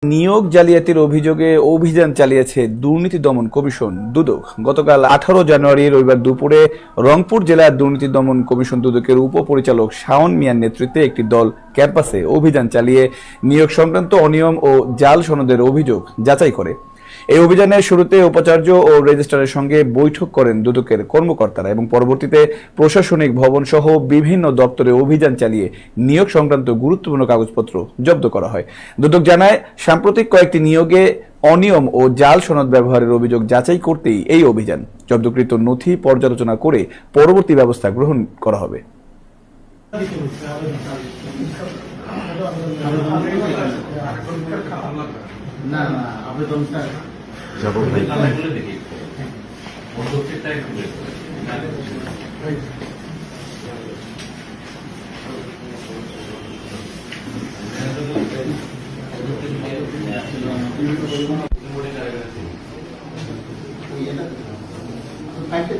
নিয়োগ জালিয়াতির অভিযোগে অভিযান চালিয়েছে দুর্নীতি দমন কমিশন দুদক। গতকাল 18 জানুয়ারি রবিবার দুপুরে রংপুর জেলার দুর্নীতি দমন কমিশন দুদকের উপপরিচালক শাওন মিয়ার নেতৃত্বে একটি দল ক্যাম্পাসে অভিযান চালিয়ে নিয়োগ সংক্রান্ত অনিয়ম ও জাল সনদের অভিযোগ যাচাই করে। এই অভিযানের শুরুতে উপাচার্য ও রেজিস্ট্রারের সঙ্গে বৈঠক করেন দুদকের কর্মকর্তারা এবং পরবর্তীতে প্রশাসনিক ভবন সহ বিভিন্ন দপ্তরে অভিযান চালিয়ে নিয়োগ সংক্রান্ত গুরুত্বপূর্ণ কাগজপত্র জব্দ করা হয়। দুদক জানায়, সাম্প্রতিক কয়েকটি নিয়োগে অনিয়ম ও জাল সনদ ব্যবহারের অভিযোগ যাচাই করতেই এই অভিযান। জব্দকৃত নথি পর্যালোচনা করে পরবর্তী ব্যবস্থা গ্রহণ করা হবে। ফাইটে